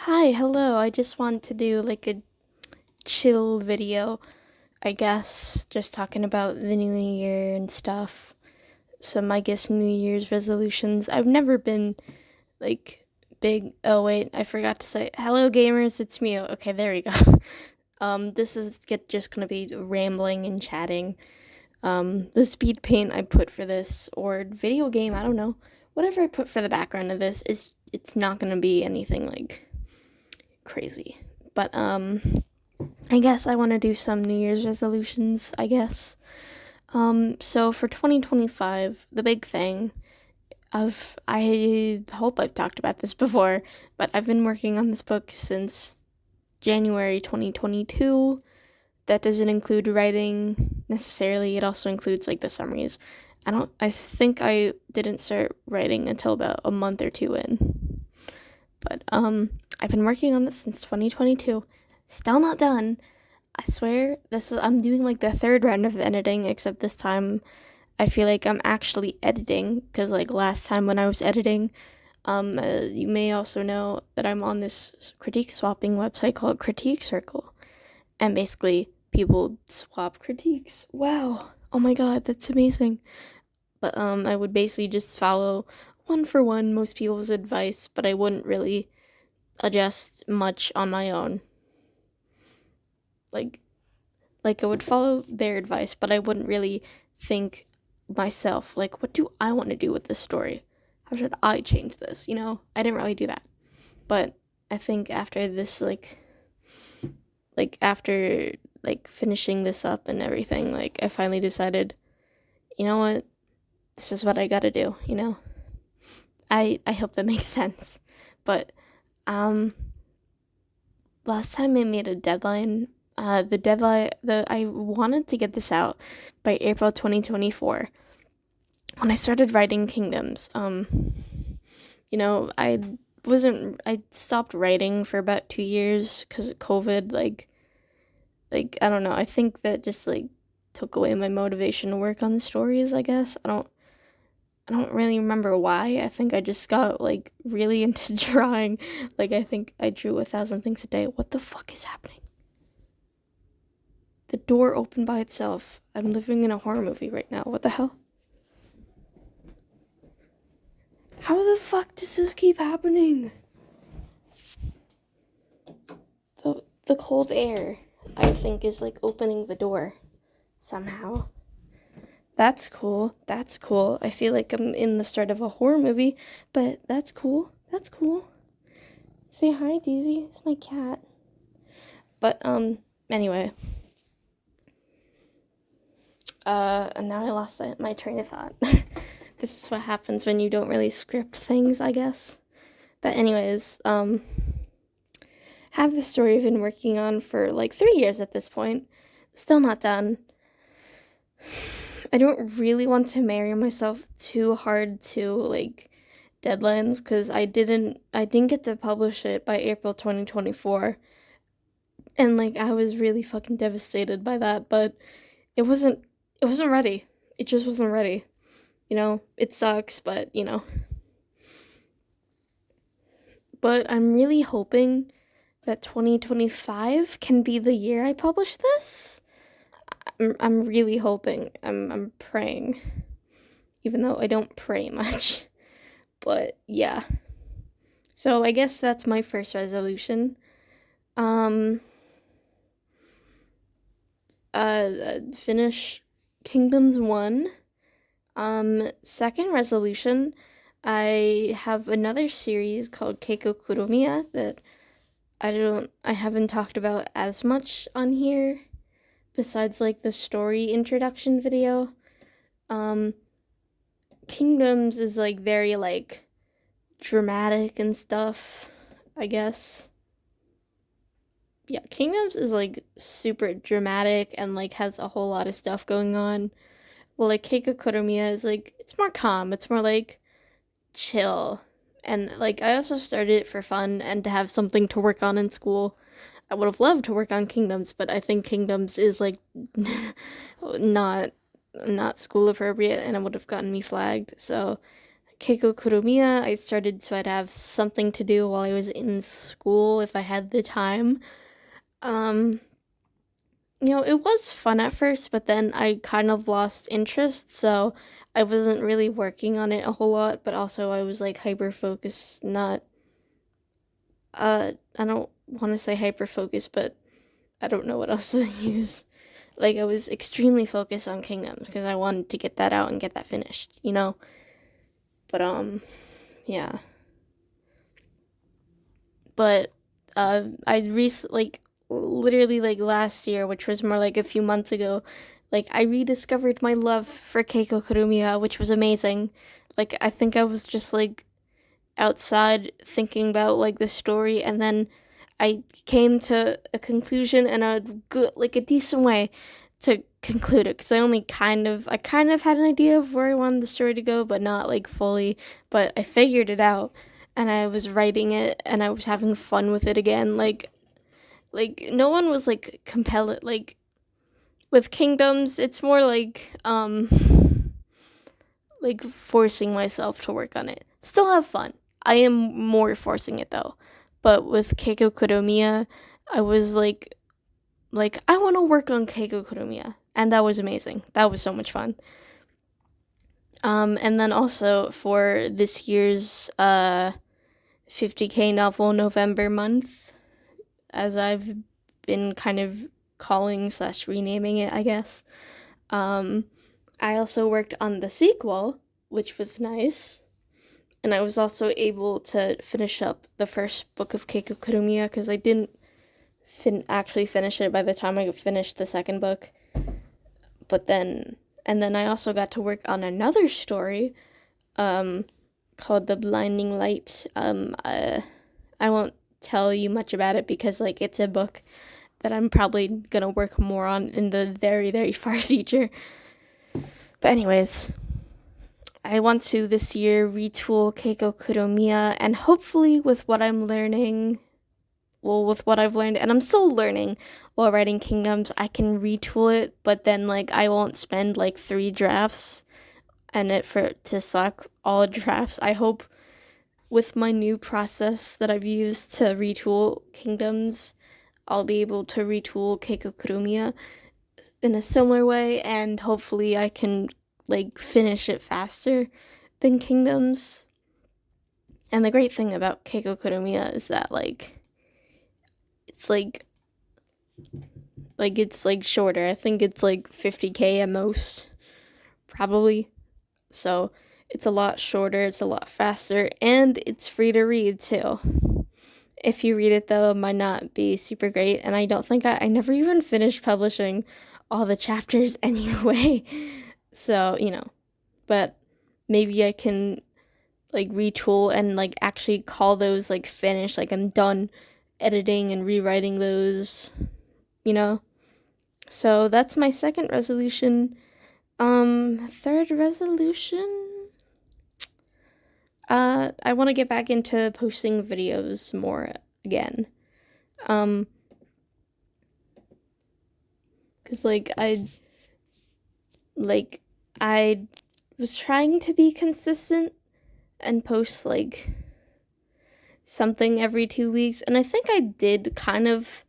Hi, hello. I just want to do like a chill video, I guess, just talking about the new year and stuff. Some, I guess, New Year's resolutions. I've never been like big. Oh, wait, I forgot to say, hello, gamers, it's me. Okay, there we go. This is just gonna be rambling and chatting. The speed paint I put for this, or video game, I don't know. Whatever I put for the background of this it's not gonna be anything like crazy. But I guess I want to do some New Year's resolutions, I guess. So for 2025, the big thing I hope I've talked about this before, but I've been working on this book since January 2022. That doesn't include writing necessarily. It also includes like the summaries. I think I didn't start writing until about a month or two in. But I've been working on this since 2022. Still not done. I swear I'm doing like the third round of editing, except this time I feel like I'm actually editing, because like last time when I was editing, you may also know that I'm on this critique swapping website called Critique Circle, and basically people swap critiques. Wow, oh my god, that's amazing. But I would basically just follow one for one most people's advice, but I wouldn't really adjust much on my own. Like like I would follow their advice, but I wouldn't really think myself, like, what do I want to do with this story? How should I change this? I didn't really do that. But I think after this, after finishing this up and everything, like I finally decided, you know what, this is what I gotta do. I hope that makes sense. But last time I made a deadline. I wanted to get this out by April 2024. When I started writing Kingdoms, I stopped writing for about 2 years because of COVID. I don't know. I think that just took away my motivation to work on the stories. I guess I don't really remember why. I think I just got really into drawing. I think I drew 1,000 things a day. What the fuck is happening? The door opened by itself. I'm living in a horror movie right now. What the hell? How the fuck does this keep happening? The cold air, I think, is opening the door somehow. That's cool. That's cool. I feel like I'm in the start of a horror movie, but that's cool. That's cool. Say hi, Daisy. It's my cat. But anyway. And now I lost my train of thought. This is what happens when you don't really script things, I guess. But anyways, have the story I've been working on for 3 years at this point. Still not done. I don't really want to marry myself too hard to deadlines, because I didn't get to publish it by April 2024. And I was really fucking devastated by that, but it wasn't ready. It just wasn't ready. It sucks, but But I'm really hoping that 2025 can be the year I publish this. I'm really hoping. I'm praying. Even though I don't pray much. But yeah. So I guess that's my first resolution. Finish Kingdoms 1. Second resolution, I have another series called Keiko Kuromiya that I haven't talked about as much on here, besides the story introduction video. Kingdoms is very dramatic and stuff, I guess. Yeah, Kingdoms is super dramatic and has a whole lot of stuff going on. Well, Keiko Kuromiya is it's more calm. It's more chill. And I also started it for fun and to have something to work on in school. I would have loved to work on Kingdoms, but I think Kingdoms is not school appropriate, and it would have gotten me flagged. So Keiko Kuromiya I started so I'd have something to do while I was in school if I had the time. Um, it was fun at first, but then I kind of lost interest, so I wasn't really working on it a whole lot, but also I was like hyper focused, not I don't want to say hyper focused, but I don't know what else to use. Like I was extremely focused on Kingdoms because I wanted to get that out and get that finished, But yeah. But I like literally like last year, which was more like a few months ago, like I rediscovered my love for Keiko Kurumiya, which was amazing. Like I think I was just like outside thinking about like the story, and then I came to a conclusion and a good, like a decent way to conclude it, because I kind of had an idea of where I wanted the story to go, but not like fully. But I figured it out, and I was writing it, and I was having fun with it again. Like no one was like compelled. Like with Kingdoms, it's more like forcing myself to work on it. Still have fun. I am more forcing it though. But with Keiko Kuromiya, I was like I want to work on Keiko Kuromiya, and that was amazing. That was so much fun. And then also for this year's 50K novel November month, as I've been kind of calling / renaming it, I guess. I also worked on the sequel, which was nice. And I was also able to finish up the first book of Keiko Kurumiya because I didn't actually finish it by the time I finished the second book. And then I also got to work on another story called The Blinding Light. I won't tell you much about it because like it's a book that I'm probably gonna work more on in the very, very far future. But anyways, I want to this year retool Keiko Kuromiya, and hopefully with what I'm learning, with what I've learned, and I'm still learning while writing Kingdoms, I can retool it, but then like I won't spend like 3 drafts and it for it to suck all drafts. I hope with my new process that I've used to retool Kingdoms, I'll be able to retool Keiko Kuromiya in a similar way, and hopefully I can like finish it faster than Kingdoms. And the great thing about Keiko Kuromiya is that it's shorter. I think it's like 50K at most, probably. So it's a lot shorter, it's a lot faster, and it's free to read too. If you read it though, it might not be super great, and I don't think I never even finished publishing all the chapters anyway. So, but maybe I can like retool and like actually call those like finished, like I'm done editing and rewriting those, So that's my second resolution. Third resolution, I want to get back into posting videos more again. Cause I was trying to be consistent and post like something every 2 weeks, and I think I did kind of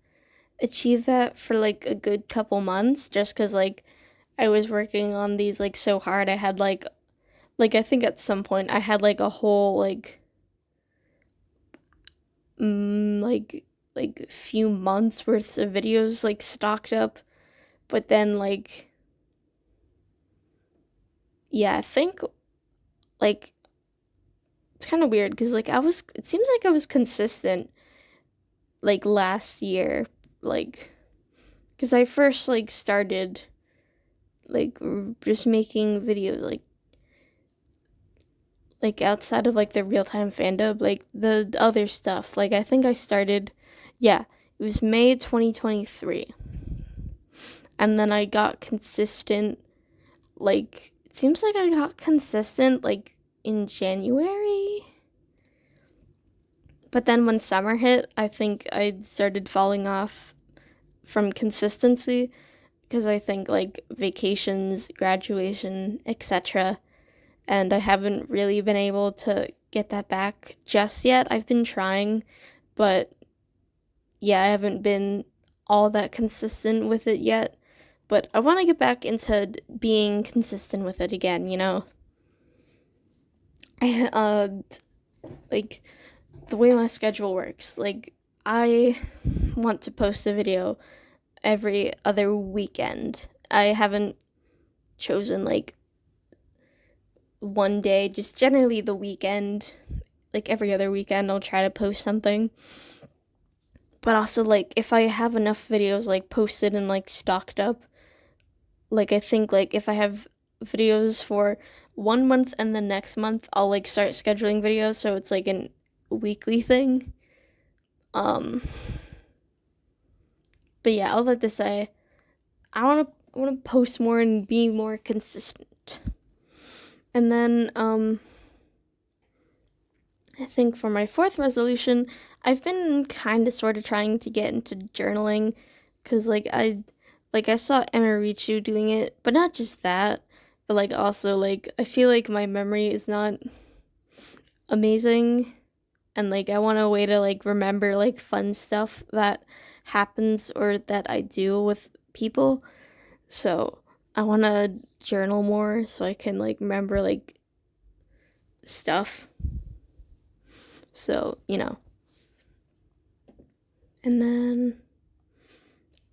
achieve that for like a good couple months, just because like I was working on these like so hard. I had like I think at some point I had like a whole like few months worth of videos like stocked up, but then like yeah, I think like it's kind of weird because like it seems like I was consistent like last year, like because I first like started like just making videos like outside of like the real-time fandom, like the other stuff. Like I think I started, yeah, it was May 2023, and then I got consistent, like it seems like I got consistent like in January, but then when summer hit, I think I started falling off from consistency because I think like vacations, graduation, etc., and I haven't really been able to get that back just yet. I've been trying, but yeah, I haven't been all that consistent with it yet. But I want to get back into being consistent with it again, you know? Like, the way my schedule works, like, I want to post a video every other weekend. I haven't chosen, like, one day, just generally the weekend. Like, every other weekend, I'll try to post something. But also, like, if I have enough videos, like, posted and, like, stocked up, like, I think, like, if I have videos for 1 month and the next month, I'll, like, start scheduling videos, so it's, like, a weekly thing. But yeah, all that to say, I want to post more and be more consistent. And then, I think for my fourth resolution, I've been kind of sort of trying to get into journaling, because, like, I saw Emma Richu doing it, but not just that, but, like, also, like, I feel like my memory is not amazing, and, like, I want a way to, like, remember, like, fun stuff that happens or that I do with people, so I want to journal more so I can, like, remember, like, stuff, so, you know. And then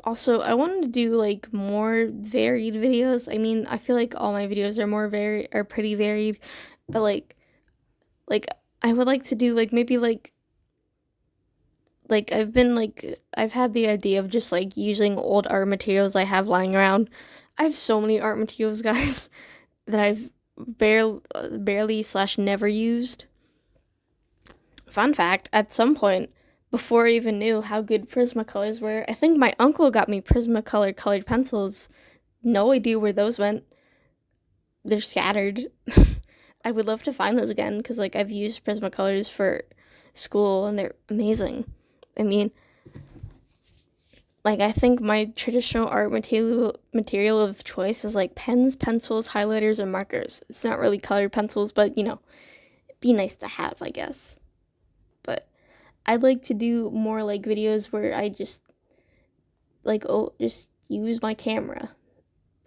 also, I wanted to do, like, more varied videos. I mean, I feel like all my videos are pretty varied, but, like, I would like to do, like, maybe, like, I've had the idea of just, like, using old art materials I have lying around. I have so many art materials, guys, that I've barely / never used. Fun fact, at some point, before I even knew how good Prismacolors were, I think my uncle got me Prismacolor colored pencils. No idea where those went. They're scattered. I would love to find those again, because, like, I've used Prismacolors for school, and they're amazing. I mean, like, I think my traditional art material of choice is, like, pens, pencils, highlighters, and markers. It's not really colored pencils, but, you know, it'd be nice to have, I guess. But I'd like to do more, like, videos where I just, like, just use my camera.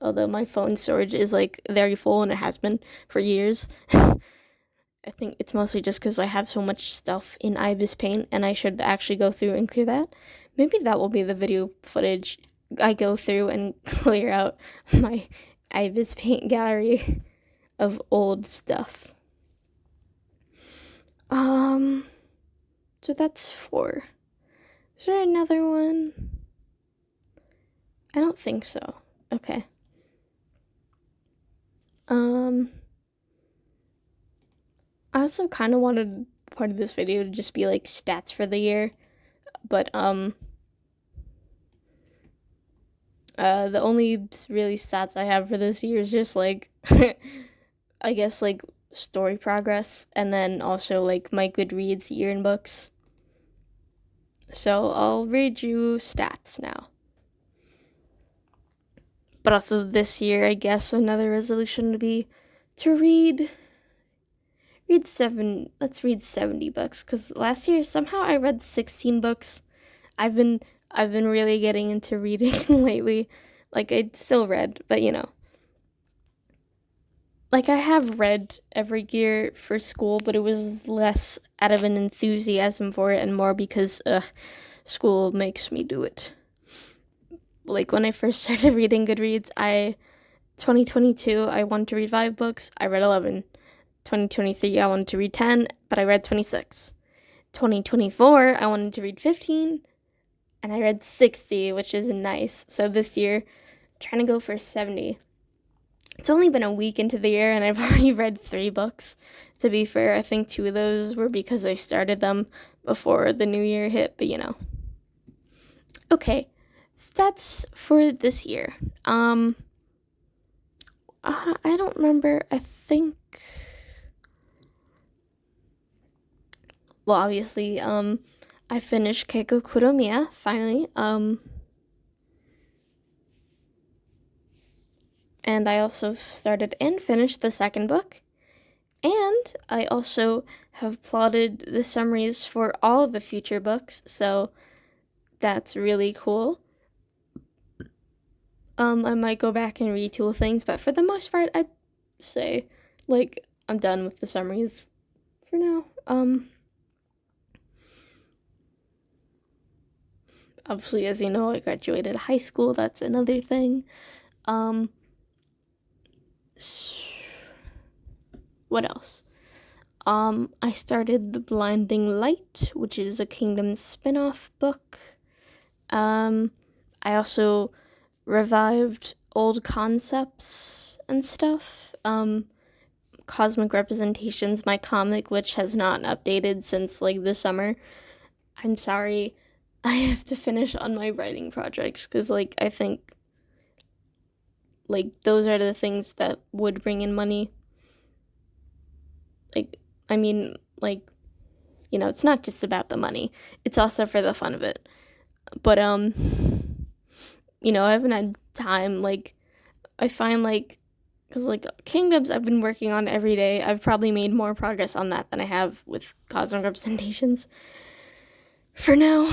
Although my phone storage is, like, very full, and it has been for years. I think it's mostly just because I have so much stuff in Ibis Paint, and I should actually go through and clear that. Maybe that will be the video footage I go through and clear out my Ibis Paint gallery of old stuff. So that's 4. Is there another one? I don't think so. Okay. I also kind of wanted part of this video to just be, like, stats for the year, but, the only really stats I have for this year is just, like, I guess, like, story progress, and then also, like, my Goodreads year in books. So I'll read you stats now. But also this year, I guess another resolution would be to read 70 books, because last year somehow I read 16 books. I've been really getting into reading lately. Like, I still read, but, you know, like, I have read every year for school, but it was less out of an enthusiasm for it and more because school makes me do it. Like, when I first started reading Goodreads, 2022 I wanted to read 5 books. I read 11. 2023 I wanted to read 10, but I read 26. 2024 I wanted to read 15, and I read 60, which is nice. So this year, I'm trying to go for 70. It's only been a week into the year, and I've already read 3 books. To be fair, I think 2 of those were because I started them before the new year hit, but, you know. Okay, stats for this year. I don't remember. I think, well, obviously, I finished Keiko Kuromiya, finally, and I also started and finished the second book, And I also have plotted the summaries for all of the future books, so that's really cool. I might go back and retool things, but for the most part, I'd say, I'm done with the summaries for now. Obviously, as you know, I graduated high school. That's another thing. What else? I started The Blinding Light, which is a Kingdoms spin-off book. I also revived old concepts and stuff. Cosmic Representations, my comic, which has not updated since the summer. I'm sorry. I have to finish on my writing projects because I think those are the things that would bring in money. It's not just about the money. It's also for the fun of it. But I haven't had time. I find because Kingdoms I've been working on every day. I've probably made more progress on that than I have with Cosmic Representations. For now,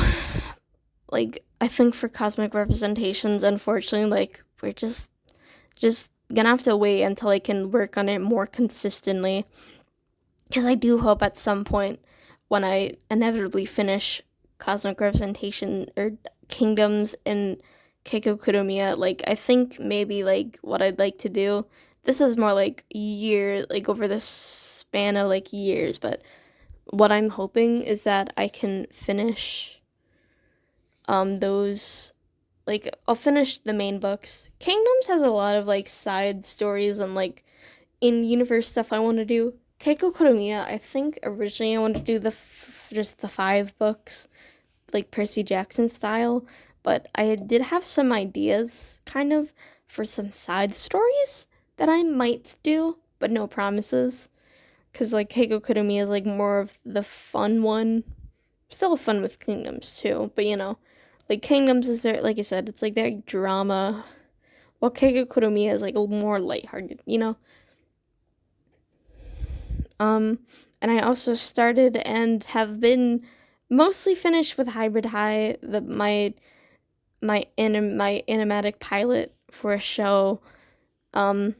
I think for Cosmic Representations, unfortunately, we're just gonna have to wait until I can work on it more consistently. Because I do hope at some point, when I inevitably finish Cosmic Representation or Kingdoms and Keiko Kuromiya, I think maybe what I'd like to do. This is more year, over the span of years, but what I'm hoping is that I can finish those. I'll finish the main books. Kingdoms has a lot of side stories and in-universe stuff I want to do. Keiko Kuromiya, I think originally I wanted to do just the 5 books, Percy Jackson style, but I did have some ideas, kind of, for some side stories that I might do, but no promises, because, Keiko Kuromiya is, more of the fun one. Still fun with Kingdoms, too, but, Kingdoms is there, like I said, it's, their drama, while Keiko Kuromiya is, more lighthearted, And I also started and have been mostly finished with Hybrid High, my animatic pilot for a show. I've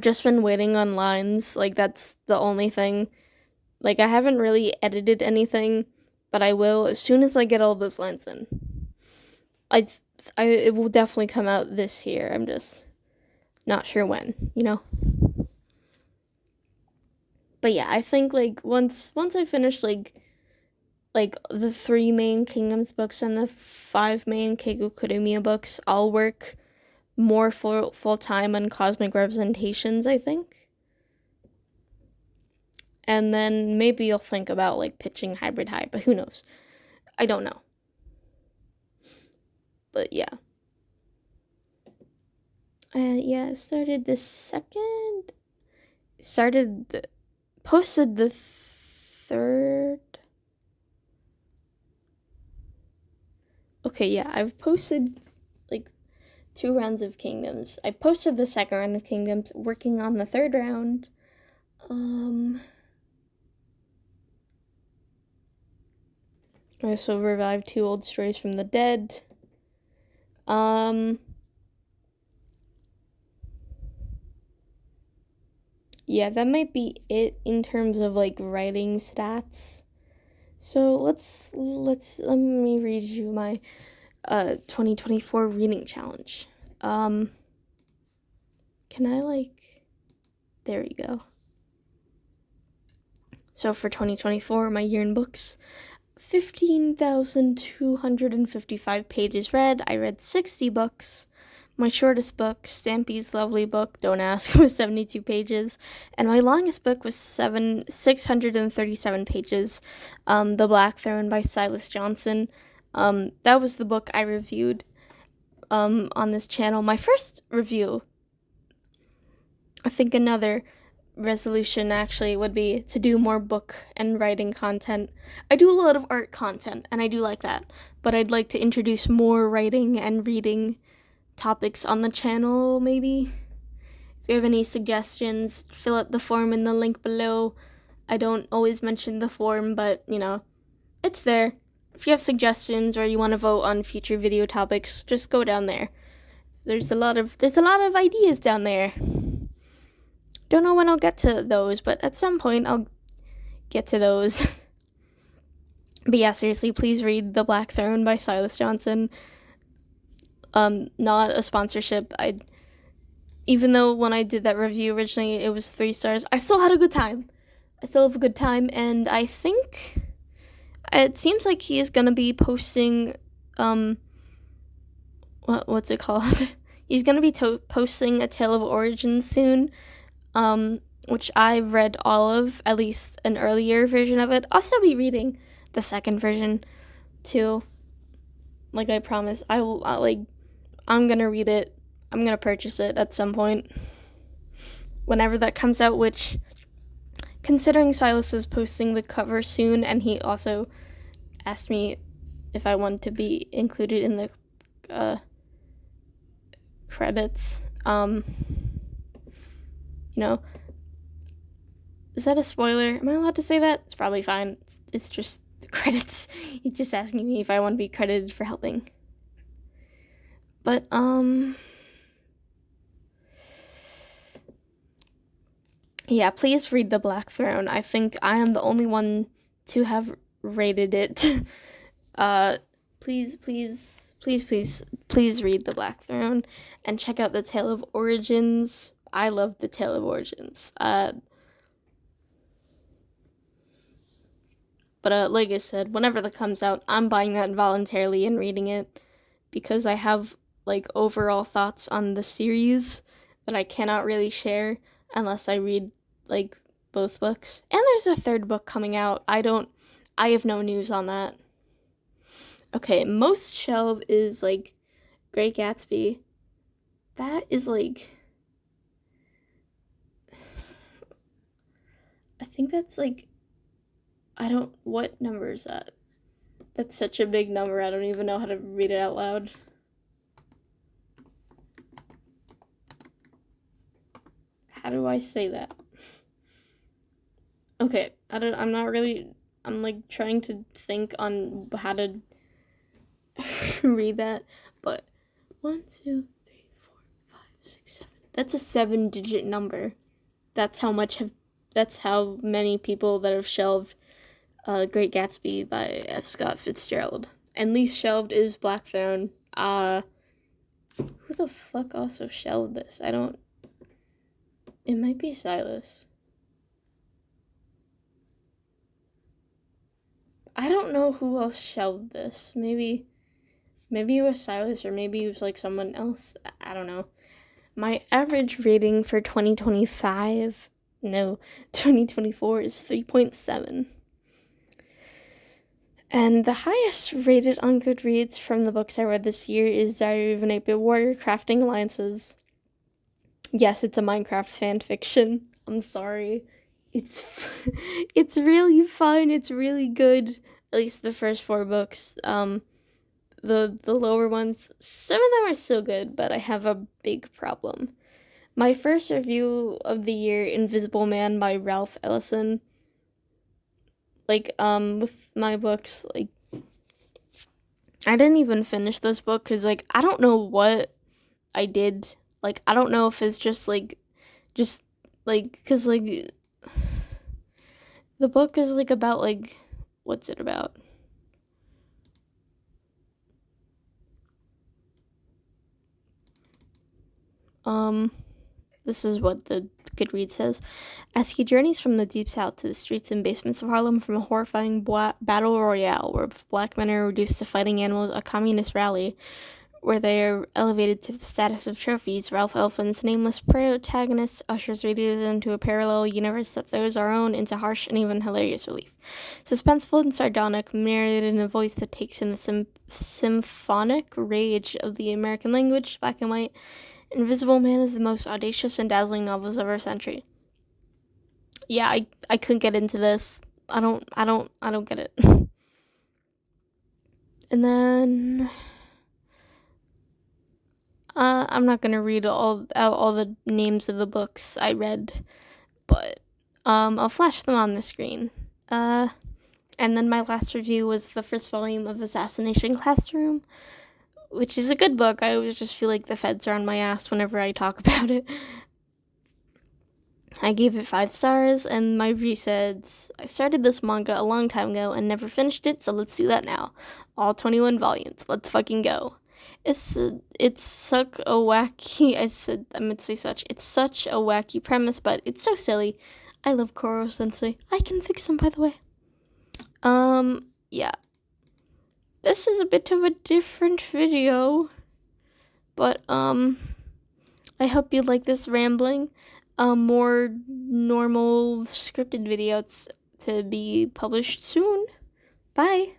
just been waiting on lines. That's the only thing. I haven't really edited anything, but I will as soon as I get all those lines in. It will definitely come out this year. I'm just not sure when, But yeah, I think once I finish the 3 main Kingdoms books and the 5 main Keiko Kuromiya books, I'll work more full time on Cosmic Representations, I think. And then maybe you'll think about pitching Hybrid High, but who knows? I don't know. But yeah. I started the second. Posted the 3rd. Okay, yeah, I've posted 2 rounds of Kingdoms. I posted the 2nd round of Kingdoms, working on the 3rd round. I also revived 2 old stories from the dead. Yeah, that might be it in terms of writing stats. So let me read you my 2024 reading challenge. Can I there we go. So for 2024, my year in books, 15,255 pages read. I read 60 books. My shortest book, Stampy's lovely book, Don't Ask, was 72 pages. And my longest book was 637 pages, The Black Throne by Silas Johnson. That was the book I reviewed on this channel. My first review, I think another resolution actually would be to do more book and writing content. I do a lot of art content, and I do like that. But I'd like to introduce more writing and reading topics on the channel, maybe, If you have any suggestions, fill out the form in the link below. I don't always mention the form, but, it's there. If you have suggestions or you want to vote on future video topics, just go down there. There's a lot of ideas down there. Don't know when I'll get to those, but at some point I'll get to those. But yeah, seriously, please read The Black Throne by Silas Johnson. Not a sponsorship. Even though when I did that review originally it was 3 stars, I still had a good time. And I think it seems like he is gonna be posting what's it called? He's gonna be posting A Tale of Origins soon, which I've read all of, at least an earlier version of it. I'll still be reading the second version too. Like I promise, I'm gonna read it. I'm gonna purchase it at some point, whenever that comes out, which, considering Silas is posting the cover soon, and he also asked me if I want to be included in the credits, is that a spoiler? Am I allowed to say that? It's probably fine. It's just the credits. He's just asking me if I want to be credited for helping. But, yeah, please read The Black Throne. I think I am the only one to have rated it. Please read The Black Throne and check out The Tale of Origins. I love The Tale of Origins. But like I said, whenever that comes out, I'm buying that voluntarily and reading it, because I have overall thoughts on the series that I cannot really share unless I read both books. And there's a third book coming out. I have no news on that. Okay, most shelved is Great Gatsby. That is I think that's what number is that? That's such a big number, I don't even know how to read it out loud. How do I say that? Okay, I'm trying to think on how to read that, but 1, 2, 3, 4, 5, 6, 7. That's a 7-digit number. That's how many people that have shelved Great Gatsby by F. Scott Fitzgerald. And least shelved is Black Throne. Who the fuck also shelved this? It might be Silas. I don't know who else shelved this. Maybe it was Silas, or maybe it was someone else. I don't know. My average rating for 2024 is 3.7. And the highest rated on Goodreads from the books I read this year is Diary of an 8-Bit Warrior Crafting Alliances. Yes, it's a Minecraft fan fiction. I'm sorry. It's really fun. It's really good. At least the first 4 books. The lower ones, some of them are so good, but I have a big problem. My first review of the year, Invisible Man by Ralph Ellison. With my books, I didn't even finish this book because, I don't know what I did. I don't know if it's just, because, the book is, about, what's it about? This is what the Goodreads says. As he journeys from the Deep South to the streets and basements of Harlem from a horrifying battle royale where black men are reduced to fighting animals, a communist rally where they are elevated to the status of trophies, Ralph Elfin's nameless protagonist ushers readers into a parallel universe that throws our own into harsh and even hilarious relief. Suspenseful and sardonic, narrated in a voice that takes in the symphonic rage of the American language, black and white, Invisible Man is the most audacious and dazzling novels of our century. Yeah, I couldn't get into this. I don't get it. And then I'm not gonna read all the names of the books I read, but I'll flash them on the screen. And then my last review was the first volume of Assassination Classroom, which is a good book. I always just feel like the feds are on my ass whenever I talk about it. I gave it 5 stars, and my review says, I started this manga a long time ago and never finished it, so let's do that now. All 21 volumes. Let's fucking go. It's such a wacky, I meant to say such. It's such a wacky premise, but it's so silly. I love Koro-sensei. I can fix him, by the way. Yeah. This is a bit of a different video, but, I hope you like this rambling. More normal scripted videos to be published soon. Bye.